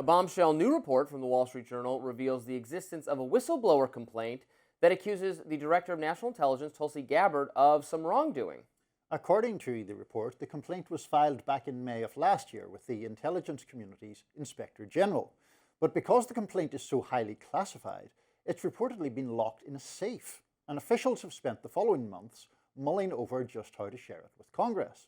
bombshell new report from the Wall Street Journal reveals the existence of a whistleblower complaint that accuses the Director of National Intelligence, Tulsi Gabbard, of some wrongdoing. According to the report, the complaint was filed back in May of last year with the intelligence community's Inspector General. But because the complaint is so highly classified, it's reportedly been locked in a safe, and officials have spent the following months mulling over just how to share it with Congress.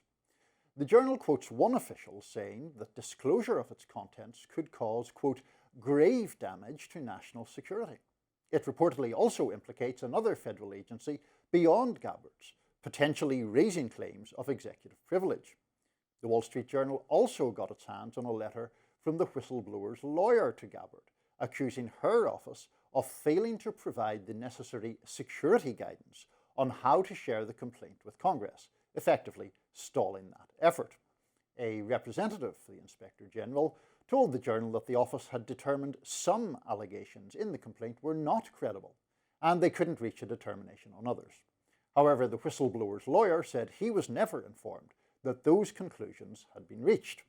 The Journal quotes one official saying that disclosure of its contents could cause, quote, grave damage to national security. It reportedly also implicates another federal agency beyond Gabbard's, potentially raising claims of executive privilege. The Wall Street Journal also got its hands on a letter from the whistleblower's lawyer to Gabbard, accusing her office of failing to provide the necessary security guidance on how to share the complaint with Congress, effectively stalling that effort. A representative for the Inspector General told the Journal that the office had determined some allegations in the complaint were not credible, and they couldn't reach a determination on others. However, the whistleblower's lawyer said he was never informed that those conclusions had been reached.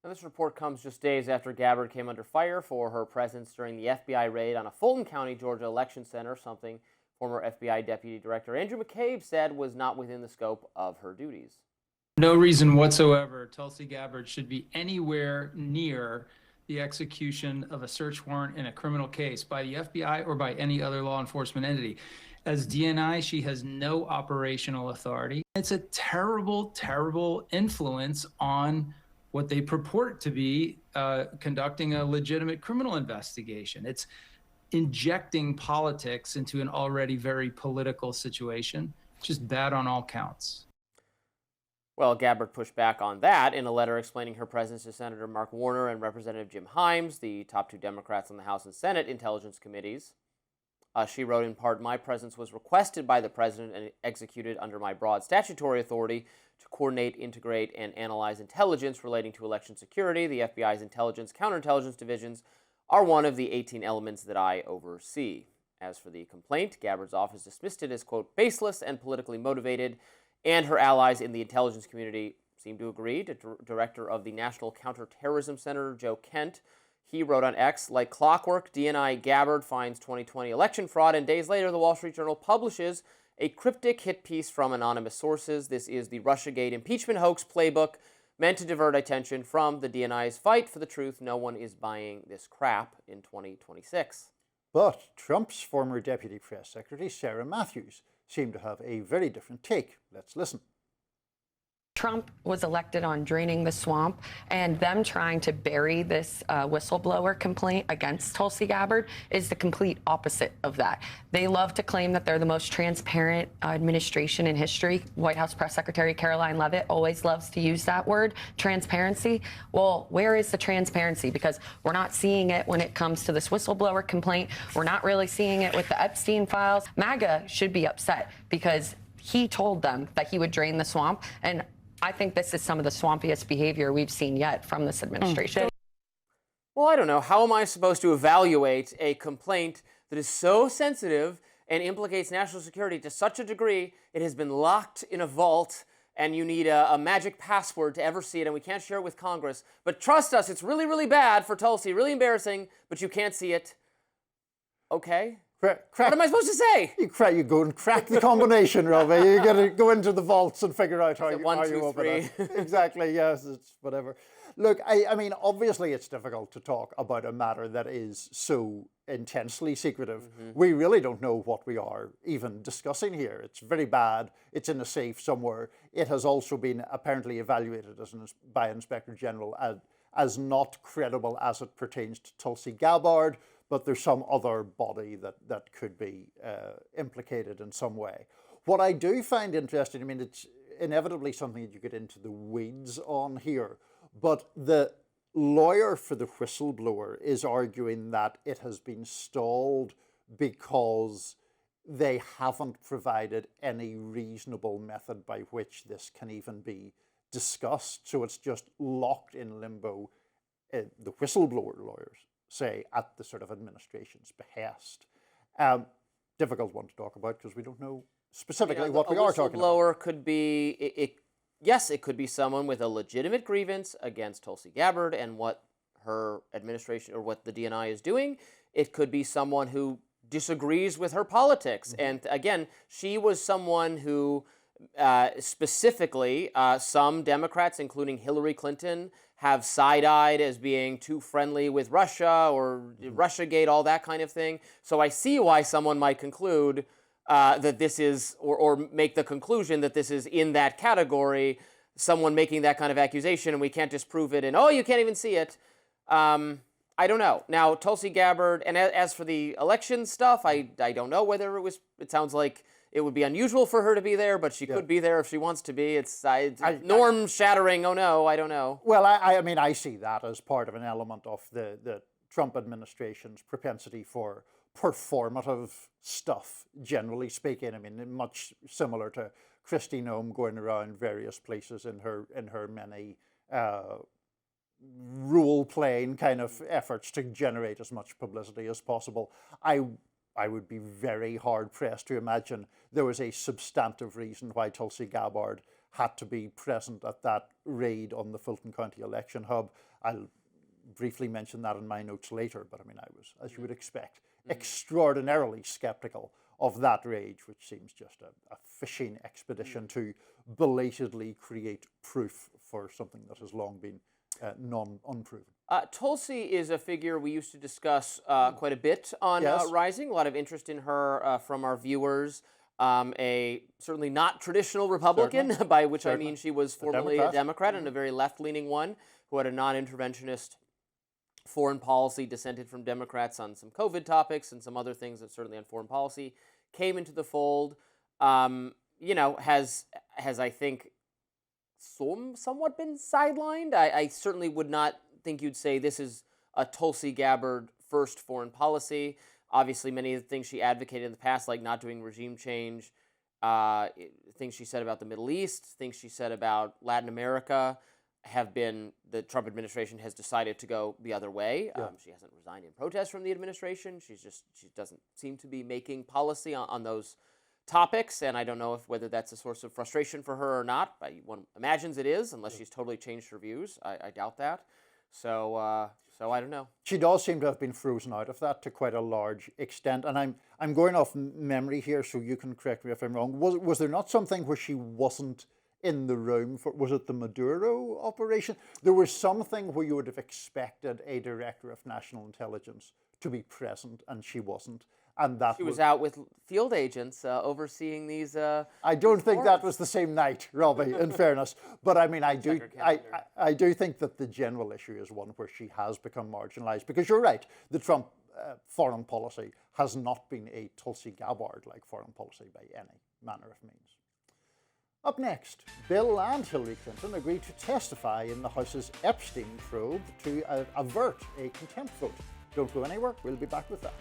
Now, this report comes just days after Gabbard came under fire for her presence during the FBI raid on a Fulton County, Georgia election center, something former FBI Deputy Director Andrew McCabe said was not within the scope of her duties. No reason whatsoever Tulsi Gabbard should be anywhere near the execution of a search warrant in a criminal case by the FBI or by any other law enforcement entity. As DNI, she has no operational authority. It's a terrible, terrible influence on what they purport to be conducting a legitimate criminal investigation. It's injecting politics into an already very political situation. Just bad on all counts. Well, Gabbard pushed back on that in a letter explaining her presence to Senator Mark Warner and Representative Jim Himes, the top two Democrats on the House and Senate Intelligence Committees. She wrote in part, "My presence was requested by the President and executed under my broad statutory authority to coordinate, integrate, and analyze intelligence relating to election security. The FBI's intelligence, counterintelligence divisions are one of the 18 elements that I oversee." As for the complaint, Gabbard's office dismissed it as, quote, baseless and politically motivated, and her allies in the intelligence community seem to agree. Director of the National Counterterrorism Center, Joe Kent, he wrote on X, "Like clockwork, DNI Gabbard finds 2020 election fraud," and days later, the Wall Street Journal publishes a cryptic hit piece from anonymous sources. This is the Russiagate impeachment hoax playbook meant to divert attention from the DNI's fight for the truth. No one is buying this crap in 2026. But Trump's former Deputy Press Secretary, Sarah Matthews, seemed to have a very different take. Let's listen. Trump was elected on draining the swamp, and them trying to bury this whistleblower complaint against Tulsi Gabbard is the complete opposite of that. They love to claim that they're the most transparent administration in history. White House Press Secretary Caroline Leavitt always loves to use that word, transparency. Well, where is the transparency? Because we're not seeing it when it comes to this whistleblower complaint. We're not really seeing it with the Epstein files. MAGA should be upset because he told them that he would drain the swamp, and I think this is some of the swampiest behavior we've seen yet from this administration. Well, I don't know. How am I supposed to evaluate a complaint that is so sensitive and implicates national security to such a degree it has been locked in a vault and you need a magic password to ever see it and we can't share it with Congress? But trust us, it's really, really bad for Tulsi, really embarrassing, but you can't see it. Okay? What am I supposed to say? You go and crack the combination, Robbie. You got to go into the vaults and figure out how you open it. Exactly, yes, it's whatever. Look, I mean, obviously it's difficult to talk about a matter that is so intensely secretive. Mm-hmm. We really don't know what we are even discussing here. It's very bad. It's in a safe somewhere. It has also been apparently evaluated by Inspector General as not credible as it pertains to Tulsi Gabbard, but there's some other body that could be implicated in some way. What I do find interesting, I mean, it's inevitably something that you get into the weeds on here, but the lawyer for the whistleblower is arguing that it has been stalled because they haven't provided any reasonable method by which this can even be discussed. So it's just locked in limbo, the whistleblower lawyers say, at the sort of administration's behest. Difficult one to talk about because we don't know specifically what we are talking about. A whistleblower could be, yes, it could be someone with a legitimate grievance against Tulsi Gabbard and what her administration or what the DNI is doing. It could be someone who disagrees with her politics. And again, she was someone who specifically some Democrats, including Hillary Clinton, have side-eyed as being too friendly with Russia or Russiagate, all that kind of thing. So I see why someone might conclude that this is, or make the conclusion that this is in that category, someone making that kind of accusation and we can't disprove it and, oh, you can't even see it. I don't know. Now, Tulsi Gabbard, and as for the election stuff, I don't know whether it sounds like it would be unusual for her to be there, but she could be there if she wants to be. It's norm-shattering, oh no, I don't know. Well, I mean, I see that as part of an element of the Trump administration's propensity for performative stuff, generally speaking. I mean, much similar to Kristi Noem going around various places in her many role-playing kind of efforts to generate as much publicity as possible. I would be very hard-pressed to imagine there was a substantive reason why Tulsi Gabbard had to be present at that raid on the Fulton County election hub. I'll briefly mention that in my notes later, but I mean, I was, as you would expect, extraordinarily skeptical of that raid, which seems just a fishing expedition to belatedly create proof for something that has long been unproven. Tulsi is a figure we used to discuss quite a bit on Rising. A lot of interest in her from our viewers. A certainly not traditional Republican, by which I mean she was formerly a Democrat and a very left-leaning one who had a non-interventionist foreign policy, dissented from Democrats on some COVID topics and some other things that certainly on foreign policy came into the fold. You know, has I think somewhat been sidelined. I certainly would not think you'd say this is a Tulsi Gabbard first foreign policy. Obviously, many of the things she advocated in the past, like not doing regime change, things she said about the Middle East, things she said about Latin America, have been, the Trump administration has decided to go the other way. She hasn't resigned in protest from the administration. She doesn't seem to be making policy on those topics, and I don't know whether that's a source of frustration for her or not. One imagines it is, unless she's totally changed her views. I doubt that. So I don't know. She does seem to have been frozen out of that to quite a large extent, and I'm going off memory here, so you can correct me if I'm wrong. Was there not something where she wasn't in the room for? Was it the Maduro operation? There was something where you would have expected a director of national intelligence to be present, and she wasn't. And that she was out with field agents overseeing these. I don't think that was the same night, Robbie. In fairness, but I mean, I do think that the general issue is one where she has become marginalized. Because you're right, the Trump foreign policy has not been a Tulsi Gabbard-like foreign policy by any manner of means. Up next, Bill and Hillary Clinton agreed to testify in the House's Epstein probe to avert a contempt vote. Don't go anywhere. We'll be back with that.